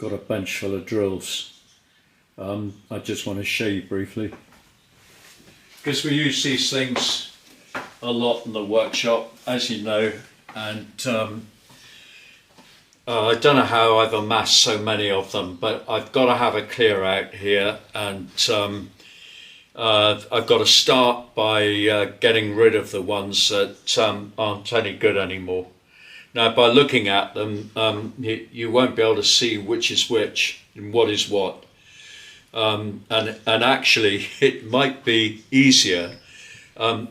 got a bench full of drills. I just want to show you briefly, because we use these things a lot in the workshop, as you know, and I don't know how I've amassed so many of them, but I've got to have a clear out here, and I've got to start by getting rid of the ones that aren't any good anymore. Now, by looking at them, you won't be able to see which is which and what is what. And actually, it might be easier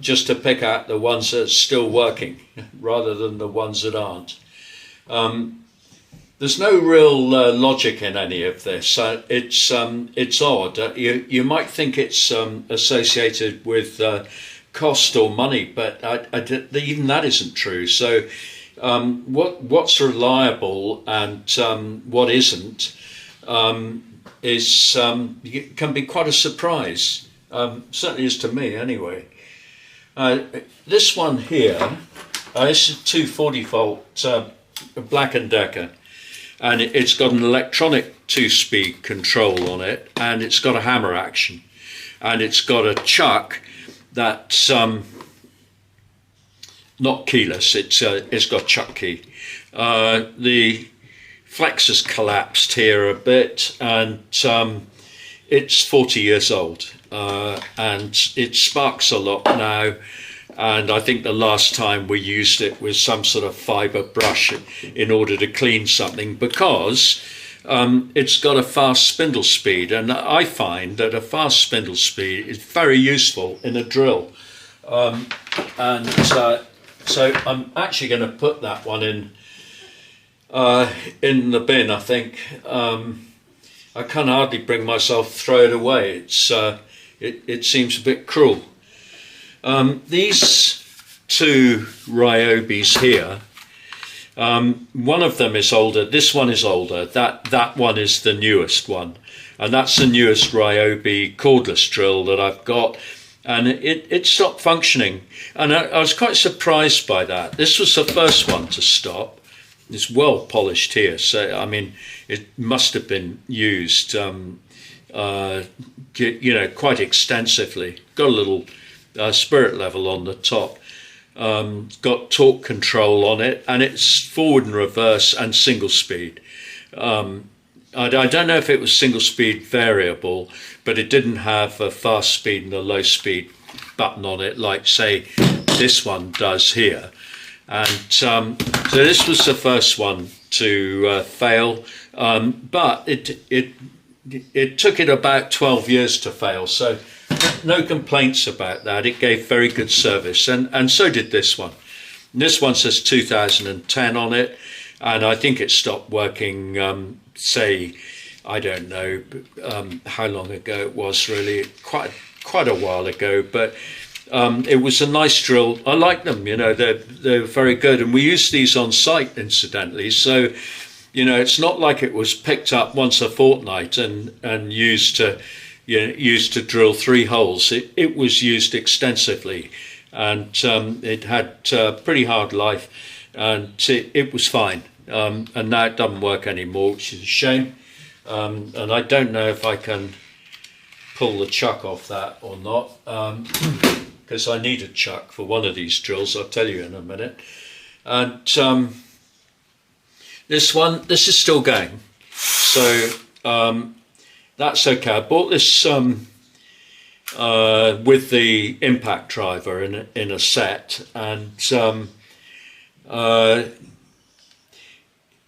just to pick out the ones that are still working rather than the ones that aren't. There's no real logic in any of this. It's odd. You might think it's associated with cost or money, but even that isn't true. So what's reliable and what isn't can be quite a surprise. Certainly is to me, anyway. This one here, this is 240 volt Black & Decker. And it's got an electronic 2-speed control on it, and it's got a hammer action, and it's got a chuck that's not keyless. It's got chuck key. The flex has collapsed here a bit, and it's 40 years old, and it sparks a lot now. And I think the last time we used it was some sort of fibre brush in order to clean something, because it's got a fast spindle speed. And I find that a fast spindle speed is very useful in a drill. So I'm actually going to put that one in the bin, I think. I can hardly bring myself to throw it away. It seems a bit cruel. These two Ryobis here, one of them is older. This one is older. That one is the newest one, and that's the newest Ryobi cordless drill that I've got. And it stopped functioning, and I was quite surprised by that. This was the first one to stop. It's well polished here, so I mean, it must have been used, quite extensively. Got a little spirit level on the top, got torque control on it, and it's forward and reverse and single speed. I don't know if it was single speed variable, but it didn't have a fast speed and a low speed button on it like, say, this one does here. And so this was the first one to fail, but it took it about 12 years to fail, so no complaints about that. It gave very good service, and so did this one. And this one says 2010 on it, and I think it stopped working, say, I don't know how long ago it was, really, quite a while ago, but it was a nice drill. I like them, they're very good, and we use these on site, incidentally, so it's not like it was picked up once a fortnight and used to drill 3 holes. It was used extensively, and it had a pretty hard life, and it was fine. And now it doesn't work anymore, which is a shame. And I don't know if I can pull the chuck off that or not, because I need a chuck for one of these drills. I'll tell you in a minute. And this is still going, so that's okay. I bought this with the impact driver in a set, and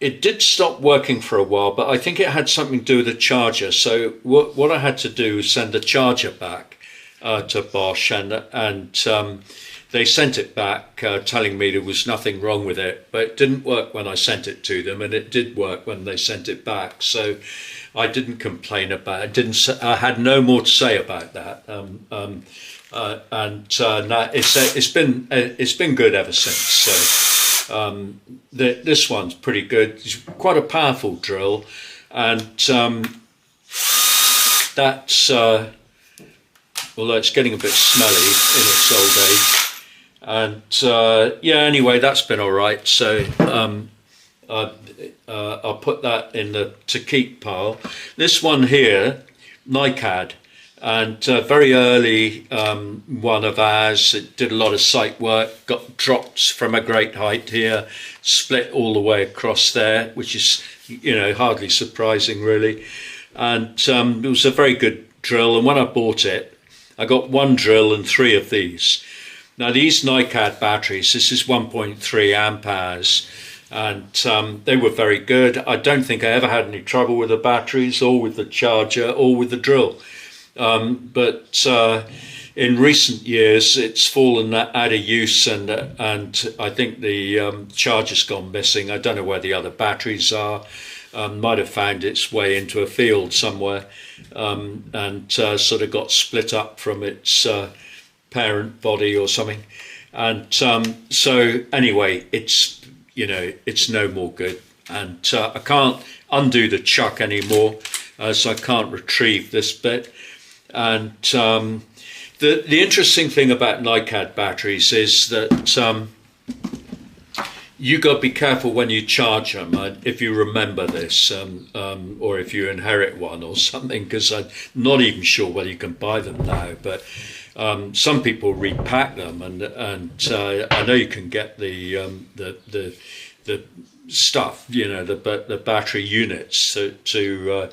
it did stop working for a while, but I think it had something to do with the charger. So what I had to do was send the charger back to Bosch, and they sent it back telling me there was nothing wrong with it, but it didn't work when I sent it to them, and it did work when they sent it back. So I didn't complain about it. I had no more to say about that. Now it's been good ever since. So this one's pretty good. It's quite a powerful drill, and that's although it's getting a bit smelly in its old age. And yeah, anyway, that's been all right. So I'll put that in the to keep pile. This one here, NiCad, and very early one of ours. It did a lot of site work, got dropped from a great height here, split all the way across there, which is, you know, hardly surprising really. And it was a very good drill. And when I bought it, I got one drill and 3 of these. Now these NiCad batteries, this is 1.3 amp hours, and they were very good. I don't think I ever had any trouble with the batteries or with the charger or with the drill. But in recent years, it's fallen out of use, and I think the charger's gone missing. I don't know where the other batteries are. Might have found its way into a field somewhere, and sort of got split up from its parent body or something. And so anyway, it's, you know, it's no more good, and I can't undo the chuck anymore, so I can't retrieve this bit. And the interesting thing about NiCad batteries is that you got to be careful when you charge them, if you remember this, or if you inherit one or something, because I'm not even sure whether you can buy them now, but some people repack them, and I know you can get the stuff, you know, the battery units to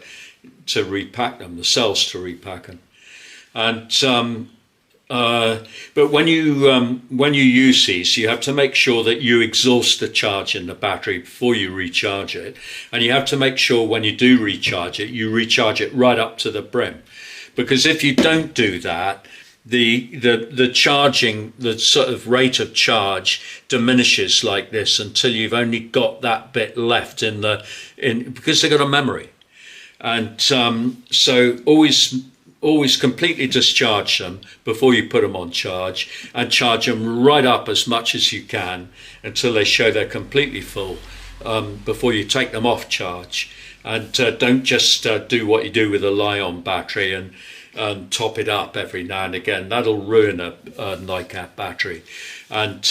repack them, the cells to repack them. And but when you use these, you have to make sure that you exhaust the charge in the battery before you recharge it, and you have to make sure when you do recharge it, you recharge it right up to the brim, because if you don't do that, the charging, the sort of rate of charge diminishes like this until you've only got that bit left because they've got a memory. And so always completely discharge them before you put them on charge, and charge them right up as much as you can until they show they're completely full, before you take them off charge. And don't just do what you do with a Li-ion battery and top it up every now and again. That'll ruin a NiCad battery. And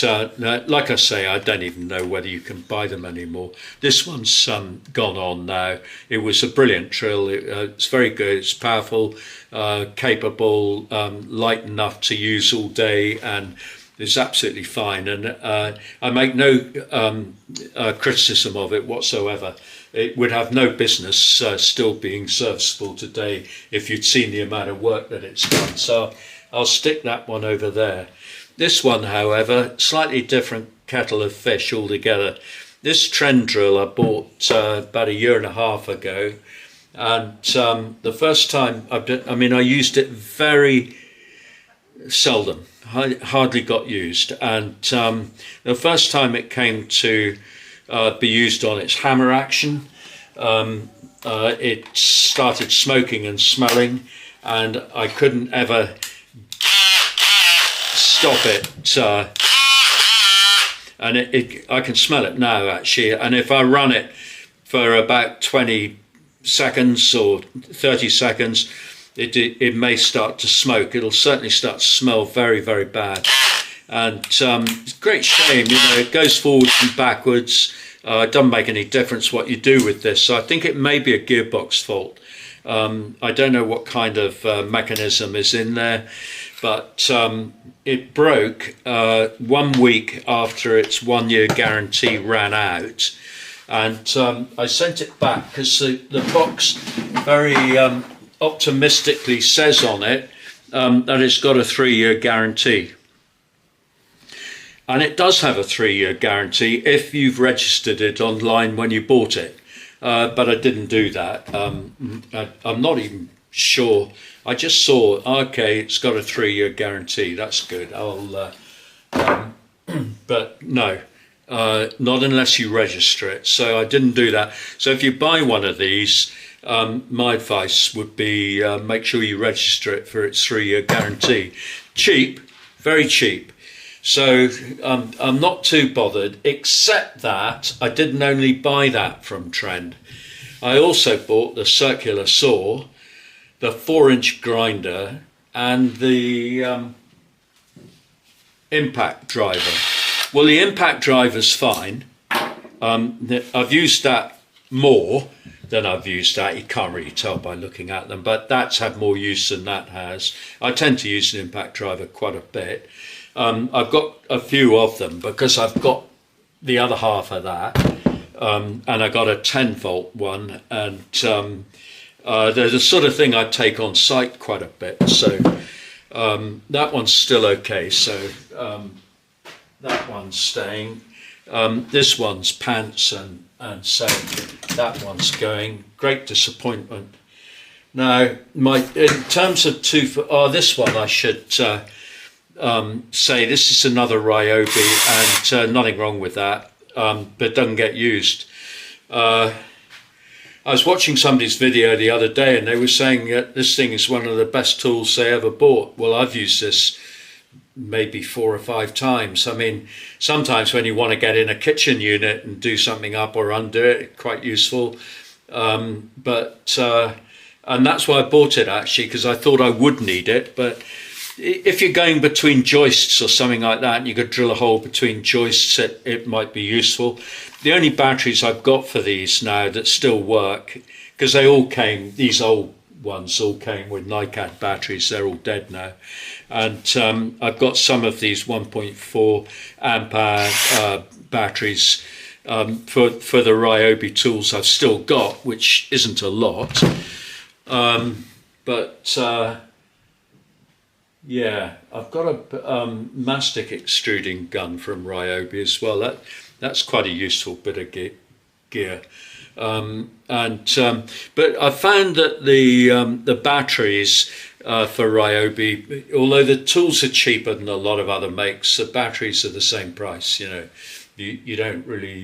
like I say, I don't even know whether you can buy them anymore. This one's gone on now. It was a brilliant drill. It's very good. It's powerful, capable, light enough to use all day, and it's absolutely fine. And I make no criticism of it whatsoever. It would have no business still being serviceable today if you'd seen the amount of work that it's done. So I'll stick that one over there. This one, however, slightly different kettle of fish altogether. This Trend drill I bought about 1.5 years ago, and the first time I used it very seldom. Hardly got used, and the first time it came to be used on its hammer action, it started smoking and smelling, and I couldn't ever stop it, and I can smell it now actually, and if I run it for about 20 seconds or 30 seconds, it may start to smoke. It'll certainly start to smell very, very bad, and it's a great shame, you know, it goes forwards and backwards. It doesn't make any difference what you do with this, so I think it may be a gearbox fault. I don't know what kind of mechanism is in there, but it broke 1 week after its 1 year guarantee ran out, and I sent it back because the box very optimistically says on it that it's got a 3-year guarantee. And it does have a 3-year guarantee if you've registered it online when you bought it. But I didn't do that. I'm not even sure. I just saw, okay, it's got a 3-year guarantee. That's good. But no, not unless you register it. So I didn't do that. So if you buy one of these, my advice would be make sure you register it for its 3-year guarantee. Cheap, very cheap. So I'm not too bothered, except that I didn't only buy that from Trend. I also bought the circular saw, the 4-inch grinder, and the impact driver. Well, the impact driver's fine, I've used that more than I've used that. You can't really tell by looking at them, but that's had more use than that has. I tend to use an impact driver quite a bit. I've got a few of them because I've got the other half of that, and I got a 10-volt one, and they're the sort of thing I take on site quite a bit. So that one's still okay. So that one's staying. This one's pants, and so that one's going. Great disappointment. Now, in terms of this one I should say this is another Ryobi, and nothing wrong with that, but doesn't get used. I was watching somebody's video the other day, and they were saying that this thing is one of the best tools they ever bought. Well, I've used this maybe 4 or 5 times. I mean, sometimes when you want to get in a kitchen unit and do something up or undo it, it's quite useful. And that's why I bought it, actually, because I thought I would need it. But if you're going between joists or something like that, and you could drill a hole between joists, it might be useful. The only batteries I've got for these now that still work, because these old ones all came with NiCad batteries, they're all dead now. And I've got some of these 1.4 amp hour batteries for the Ryobi tools I've still got, which isn't a lot. Yeah, I've got a mastic extruding gun from Ryobi as well. That's quite a useful bit of gear. But I found that the batteries for Ryobi, although the tools are cheaper than a lot of other makes, the batteries are the same price. You know, you don't really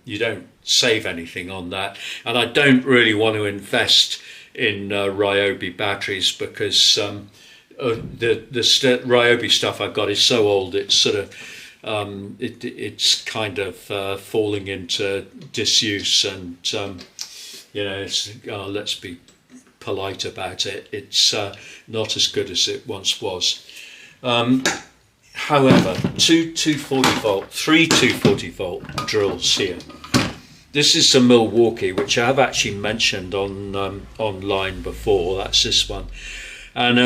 you don't save anything on that, and I don't really want to invest in Ryobi batteries because the Ryobi stuff I've got is so old. It's sort of it's kind of falling into disuse, and let's be polite about it. It's not as good as it once was. However, three 240 volt drills here. This is a Milwaukee, which I have actually mentioned on online before. That's this one, and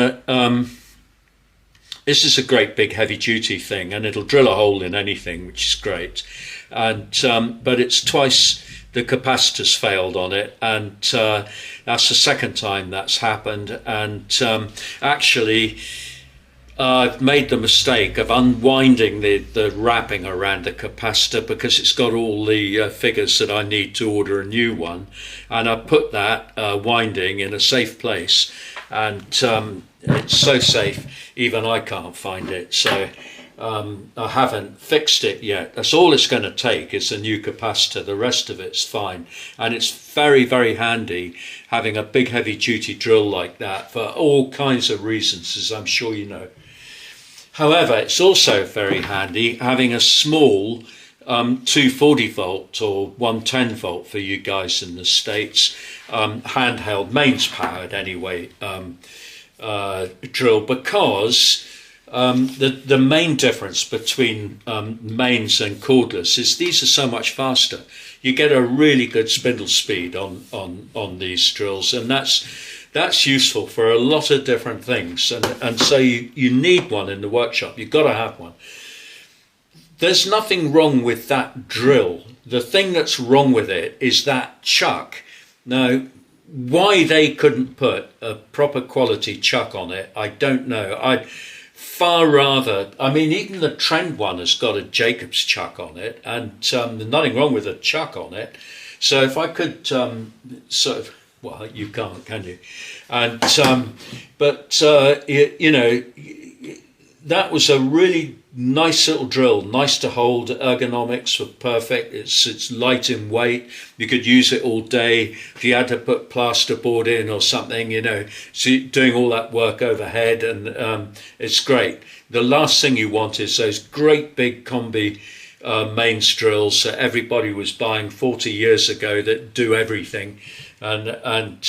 this is a great big heavy duty thing, and it'll drill a hole in anything, which is great. And but it's twice the capacitor's failed on it, and that's the second time that's happened. And actually, I've made the mistake of unwinding the wrapping around the capacitor because it's got all the figures that I need to order a new one, and I put that winding in a safe place, and it's so safe even I can't find it. So I haven't fixed it yet. That's all it's going to take is a new capacitor. The rest of it's fine, and it's very, very handy having a big heavy duty drill like that for all kinds of reasons, as I'm sure you know. However, it's also very handy having a small 240 volt or 110 volt for you guys in the States, handheld, mains powered anyway, drill, because the main difference between mains and cordless is these are so much faster. You get a really good spindle speed on these drills, and that's useful for a lot of different things, and so you need one in the workshop. You've got to have one. There's nothing wrong with that drill. The thing that's wrong with it is that chuck. Now, why they couldn't put a proper quality chuck on it, I don't know. I'd far rather, I mean, even the Trend one has got a Jacobs chuck on it, and there's nothing wrong with a chuck on it. So if I could sort of, well, you can't, can you? And that was a really nice little drill, nice to hold. Ergonomics were perfect. It's light in weight. You could use it all day. If you had to put plasterboard in or something, so you're doing all that work overhead, and it's great. The last thing you want is those great big combi mains drills that everybody was buying 40 years ago that do everything. And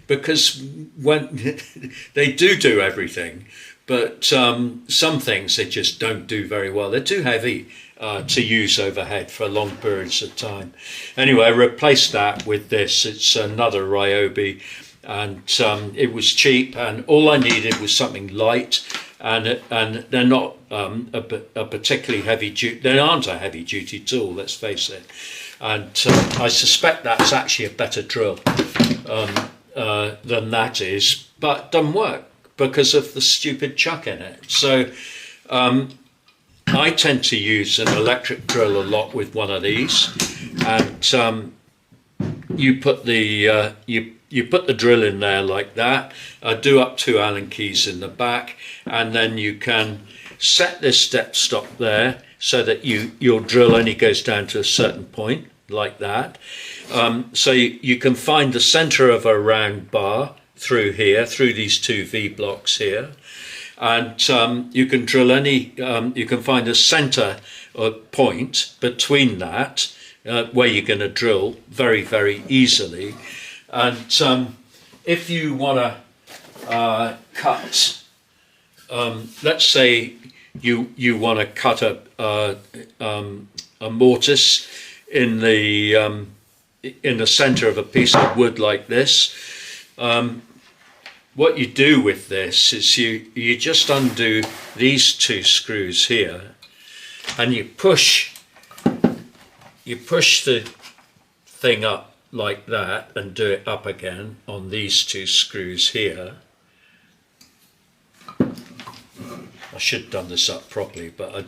because when they do everything, but some things they just don't do very well. They're too heavy. to use overhead for long periods of time. Anyway, I replaced that with this. It's another Ryobi, and it was cheap, and all I needed was something light, and they're not a particularly heavy duty. They aren't a heavy duty tool, let's face it. And I suspect that's actually a better drill than that is, but it doesn't work because of the stupid chuck in it. So I tend to use an electric drill a lot with one of these, and you put the you put the drill in there like that. I do up 2 Allen keys in the back, and then you can set this step stop there so that your drill only goes down to a certain point like that. So you can find the center of a round bar through here, through these 2 V blocks here, and you can drill any. You can find a center point between that where you're going to drill very, very easily. And if you want to cut, let's say you want to cut a mortise in the center of a piece of wood like this, what you do with this is you just undo these 2 screws here, and you push the thing up like that and do it up again on these 2 screws here. I should have done this up properly, but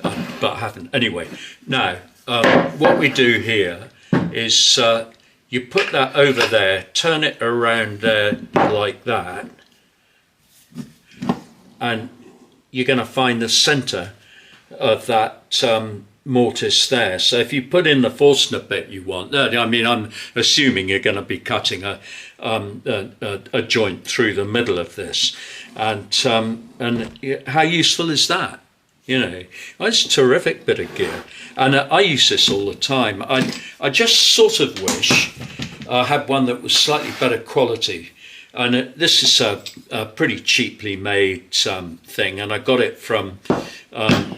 I haven't. Anyway, now what we do here is you put that over there, turn it around there like that, and you're going to find the center of that mortise there. So if you put in the Forstner bit you want, I mean, I'm assuming you're going to be cutting a joint through the middle of this, and how useful is that? You know, it's a terrific bit of gear, and I use this all the time. I just sort of wish I had one that was slightly better quality, and this is a pretty cheaply made thing, and I got it from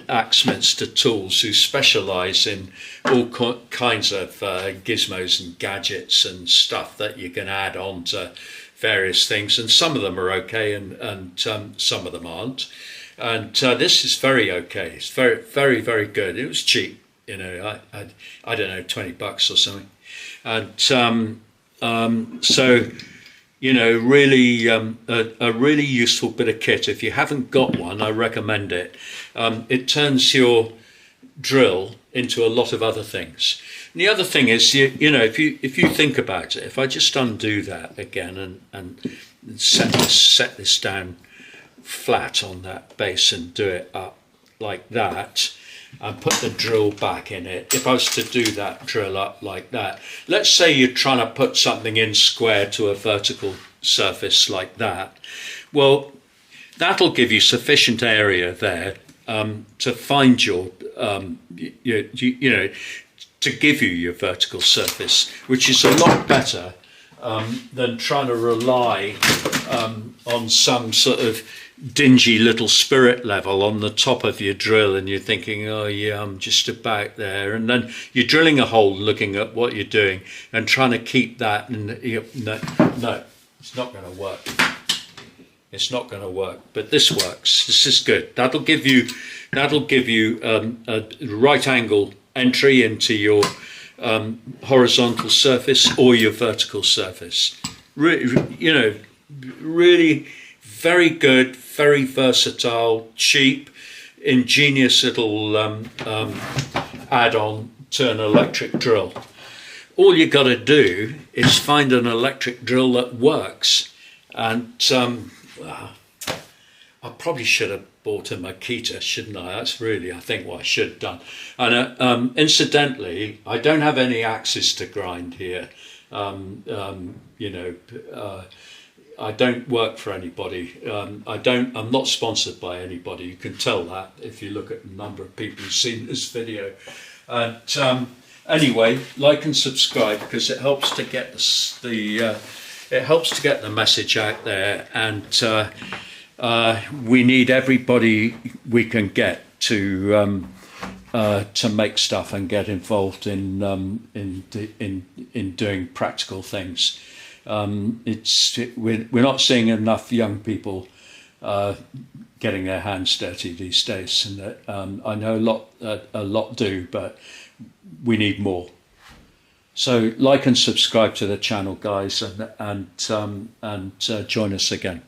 Axminster Tools, who specialise in all kinds of gizmos and gadgets and stuff that you can add on to various things, and some of them are okay, and some of them aren't. And this is very okay. It's very, very, very good. It was cheap, you know. I don't know, $20 or something. And so, you know, really a really useful bit of kit. If you haven't got one, I recommend it. It turns your drill into a lot of other things. And the other thing is, you know, if you think about it, if I just undo that again and set this down flat on that base and do it up like that, and put the drill back in it. If I was to do that drill up like that, let's say you're trying to put something in square to a vertical surface like that, well, that'll give you sufficient area there to find your you know, to give you your vertical surface, which is a lot better than trying to rely on some sort of dingy little spirit level on the top of your drill, and you're thinking, oh yeah, I'm just about there, and then you're drilling a hole looking at what you're doing and trying to keep that, and no, it's not going to work. It's not going to work, but this works. This is good. That'll give you a right angle entry into your horizontal surface or your vertical surface. You know, really very good, very versatile, cheap, ingenious little add-on to an electric drill. All you got to do is find an electric drill that works. And I probably should have bought a Makita, shouldn't I? That's really, I think, what I should have done. And incidentally, I don't have any axes to grind here. You know, I don't work for anybody. I'm not sponsored by anybody. You can tell that if you look at the number of people who've seen this video. And anyway, like and subscribe, because it helps to get the message out there, and we need everybody we can get to to make stuff and get involved in doing practical things. We're not seeing enough young people getting their hands dirty these days, and I know a lot do, but we need more. So like and subscribe to the channel, guys, and join us again.